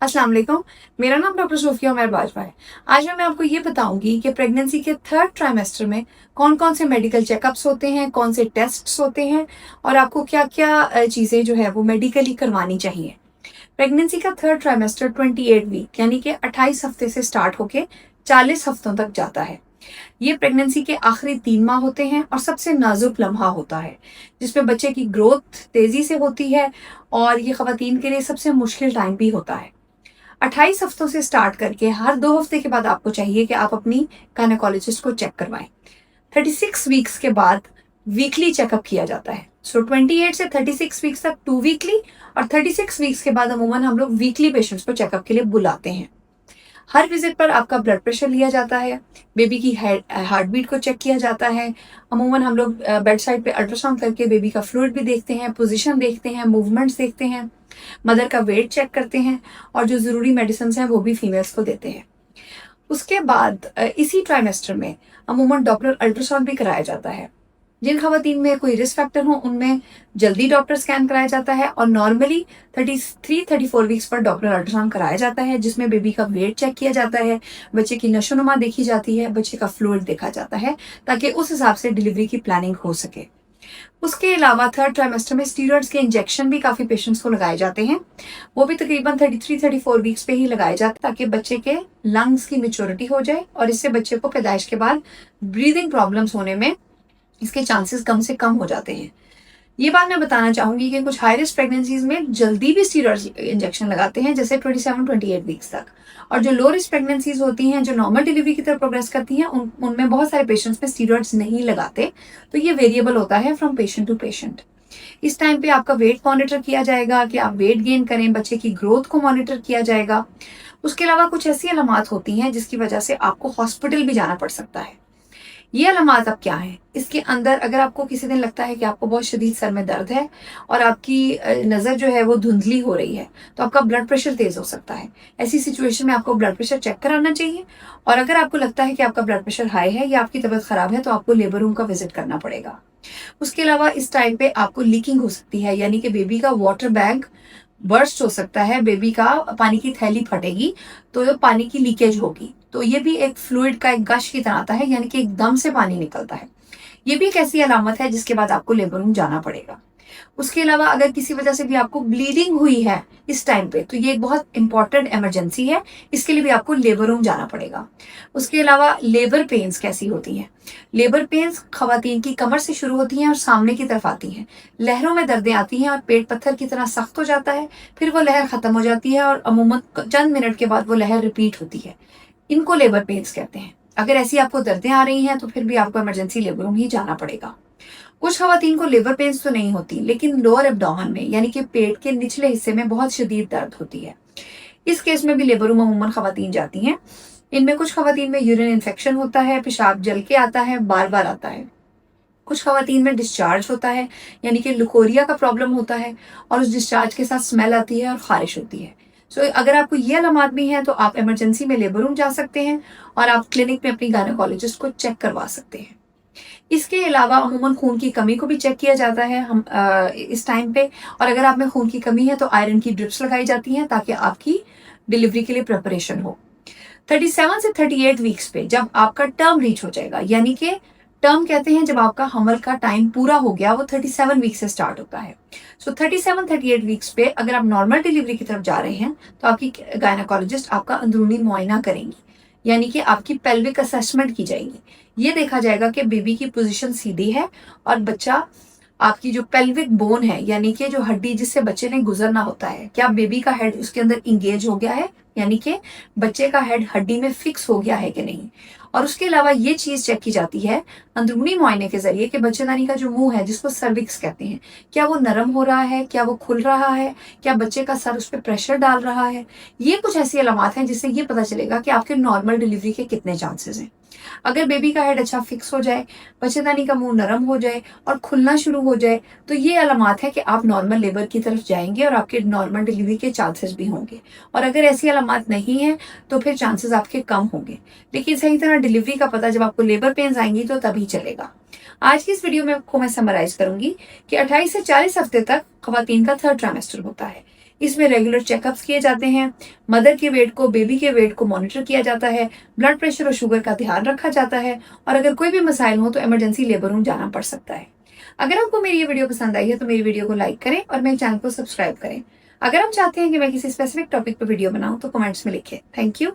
अस्सलाम वालेकुम। मेरा नाम डॉक्टर सोफिया उमर बाजवा है। आज मैं आपको ये बताऊंगी कि प्रेगनेंसी के थर्ड ट्राइमेस्टर में कौन कौन से मेडिकल चेकअप्स होते हैं, कौन से टेस्ट्स होते हैं और आपको क्या क्या चीज़ें जो है वो मेडिकली करवानी चाहिए। प्रेगनेंसी का थर्ड ट्राइमेस्टर 28 वीक यानी कि 28 हफ्ते से स्टार्ट होके 40 हफ्तों तक जाता है। ये प्रेगनेंसी के आखिरी 3 माह होते हैं और सबसे नाजुक लम्हा होता है जिसमें बच्चे की ग्रोथ तेज़ी से होती है और ये ख़वातीन के लिए सबसे मुश्किल टाइम भी होता है। 28 हफ्तों से स्टार्ट करके हर 2 हफ्ते के बाद आपको चाहिए कि आप अपनी गायनेकोलॉजिस्ट को चेक करवाएं। 36 वीक्स के बाद वीकली चेकअप किया जाता है। 28 से 36 वीक्स तक 2 वीकली और 36 वीक्स के बाद अमूमन हम लोग वीकली पेशेंट्स को चेकअप के लिए बुलाते हैं। हर विजिट पर आपका ब्लड प्रेशर लिया जाता है, बेबी की हार्ट बीट को चेक किया जाता है। अमूमन हम लोग बेड साइड पे अल्ट्रासाउंड करके बेबी का फ्लूइड भी देखते हैं, पोजीशन देखते हैं, मूवमेंट्स देखते हैं, मदर का वेट चेक करते हैं और जो ज़रूरी मेडिसिन हैं वो भी फीमेल्स को देते हैं। उसके बाद इसी ट्राइमेस्टर में अमूमन डॉप्लर अल्ट्रासाउंड भी कराया जाता है। जिन खवातीन में कोई रिस्क फैक्टर हो उनमें जल्दी डॉप्लर स्कैन कराया जाता है और नॉर्मली 33-34 वीक्स पर डॉप्लर अल्ट्रासाउंड कराया जाता है जिसमें बेबी का वेट चेक किया जाता है, बच्चे की नशोनुमा देखी जाती है, बच्चे का फ्लूइड देखा जाता है ताकि उस हिसाब से डिलीवरी की प्लानिंग हो सके। उसके अलावा थर्ड ट्राइमेस्टर में स्टीरॉइड्स के इंजेक्शन भी काफ़ी पेशेंट्स को लगाए जाते हैं। वो भी तकरीबन 33-34 वीक्स पे ही लगाए जाते हैं ताकि बच्चे के लंग्स की मेच्योरिटी हो जाए और इससे बच्चे को पैदाइश के बाद ब्रीदिंग प्रॉब्लम्स होने में इसके चांसेस कम से कम हो जाते हैं। ये बात मैं बताना चाहूंगी कि कुछ हाई रिस्क प्रेगनेंसीज में जल्दी भी स्टीरॉयड इंजेक्शन लगाते हैं जैसे 27-28 वीक्स तक, और जो लो रिस्क प्रेगनेंसीज होती हैं जो नॉर्मल डिलीवरी की तरफ प्रोग्रेस करती हैं उनमें बहुत सारे पेशेंट्स में स्टीरॉयड्स नहीं लगाते। तो ये वेरिएबल होता है फ्रॉम पेशेंट टू पेशेंट। इस टाइम पे आपका वेट मॉनिटर किया जाएगा कि आप वेट गेन करें, बच्चे की ग्रोथ को मॉनिटर किया जाएगा। उसके अलावा कुछ ऐसी अलामात होती हैं जिसकी वजह से आपको हॉस्पिटल भी जाना पड़ सकता है। ये अलामात अब क्या है इसके अंदर, अगर आपको किसी दिन लगता है कि आपको बहुत शदीद सर में दर्द है और आपकी नज़र जो है वो धुंधली हो रही है तो आपका ब्लड प्रेशर तेज़ हो सकता है। ऐसी सिचुएशन में आपको ब्लड प्रेशर चेक कराना चाहिए। और अगर आपको लगता है कि आपका ब्लड प्रेशर हाई है या आपकी तबीयत ख़राब है तो आपको लेबर रूम का विजिट करना पड़ेगा। उसके अलावा इस टाइम पे आपको लीकिंग हो सकती है यानी कि बेबी का वाटर बैंक बर्स्ट हो सकता है, बेबी का पानी की थैली फटेगी तो पानी की लीकेज होगी। तो ये भी एक फ्लूइड का एक गश की तरह आता है यानी कि एकदम से पानी निकलता है। ये भी एक ऐसी अलामत है जिसके बाद आपको लेबर रूम जाना पड़ेगा। उसके अलावा अगर किसी वजह से भी आपको ब्लीडिंग हुई है इस टाइम पे तो ये एक बहुत इंपॉर्टेंट इमरजेंसी है, इसके लिए भी आपको लेबर रूम जाना पड़ेगा। उसके अलावा लेबर पेन्स कैसी होती हैं? लेबर पेन्स खवातीन की कमर से शुरू होती हैं और सामने की तरफ आती हैं, लहरों में दर्दें आती हैं और पेट पत्थर की तरह सख्त हो जाता है, फिर वो लहर खत्म हो जाती है और अमूमन चंद मिनट के बाद वो लहर रिपीट होती है। इनको लेबर पेन्स कहते हैं। अगर ऐसी आपको दर्दें आ रही हैं तो फिर भी आपको इमरजेंसी लेबर रूम ही जाना पड़ेगा। कुछ खवातीन को लेबर पेन्स तो नहीं होती लेकिन लोअर एब्डोमेन में यानी कि पेट के निचले हिस्से में बहुत शदीद दर्द होती है। इस केस में भी लेबर रूम अमूमन खवातीन जाती हैं। इनमें कुछ खवातीन में यूरिन इन्फेक्शन होता है, पेशाब जल के आता है, बार बार आता है। कुछ खवातीन में डिस्चार्ज होता है यानी कि लुकोरिया का प्रॉब्लम होता है और उस डिस्चार्ज के साथ स्मेल आती है और खारिश होती है। अगर आपको ये अलामात भी हैं तो आप इमरजेंसी में लेबर रूम जा सकते हैं और आप क्लिनिक में अपनी गायनेकोलॉजिस्ट को चेक करवा सकते हैं। इसके अलावा अमूमन खून की कमी को भी चेक किया जाता है इस टाइम पे, और अगर आप में खून की कमी है तो आयरन की ड्रिप्स लगाई जाती हैं ताकि आपकी डिलीवरी के लिए प्रिपरेशन हो। 37 से 38 वीक्स पे जब आपका टर्म रीच हो जाएगा, यानी कि टर्म कहते हैं जब आपका हमल का टाइम पूरा हो गया, वो 37 वीक से स्टार्ट होता है। 37-38 वीक्स पे अगर आप नॉर्मल डिलीवरी की तरफ जा रहे हैं तो आपकी गायनेकोलॉजिस्ट आपका अंदरूनी मुआयना करेंगी यानी कि आपकी पेल्विक असेसमेंट की जाएगी। ये देखा जाएगा कि बेबी की पोजीशन सीधी है और बच्चा, आपकी जो पेल्विक बोन है यानी कि जो हड्डी जिससे बच्चे ने गुजरना होता है, क्या बेबी का हेड उसके अंदर इंगेज हो गया है यानी कि बच्चे का हेड हड्डी में फिक्स हो गया है कि नहीं। और उसके अलावा ये चीज चेक की जाती है अंदरूनी मुआयने के जरिए कि बच्चेदानी का जो मुंह है जिसको सर्विक्स कहते हैं, क्या वो नरम हो रहा है, क्या वो खुल रहा है, क्या बच्चे का सर उस पर प्रेशर डाल रहा है। ये कुछ ऐसी अलामात हैं जिससे ये पता चलेगा कि आपके नॉर्मल डिलीवरी के कितने चांसेस हैं। अगर बेबी का हेड अच्छा फिक्स हो जाए, बच्चेदानी का मुंह नरम हो जाए और खुलना शुरू हो जाए तो ये अलामात है कि आप नॉर्मल लेबर की तरफ जाएंगे और आपके नॉर्मल डिलीवरी के चांसेस भी होंगे। और अगर ऐसी अलामात नहीं है तो फिर चांसेस आपके कम होंगे। लेकिन सही तरह डिलीवरी का पता जब आपको लेबर पेन्स आएंगी तो तभी चलेगा। आज की इस वीडियो में आपको मैं समराइज करूंगी कि 28 से 40 हफ्ते तक खवातीन का थर्ड ट्राइमेस्टर होता है। इसमें रेगुलर चेकअप्स किए जाते हैं, मदर के वेट को, बेबी के वेट को मॉनिटर किया जाता है, ब्लड प्रेशर और शुगर का ध्यान रखा जाता है, और अगर कोई भी मसाइल हो तो इमरजेंसी लेबर रूम जाना पड़ सकता है। अगर आपको मेरी ये वीडियो पसंद आई है तो मेरी वीडियो को लाइक करें और मेरे चैनल को सब्सक्राइब करें। अगर आप चाहते हैं कि मैं किसी स्पेसिफिक टॉपिक पर वीडियो बनाऊं तो कमेंट्स में लिखें। Thank you.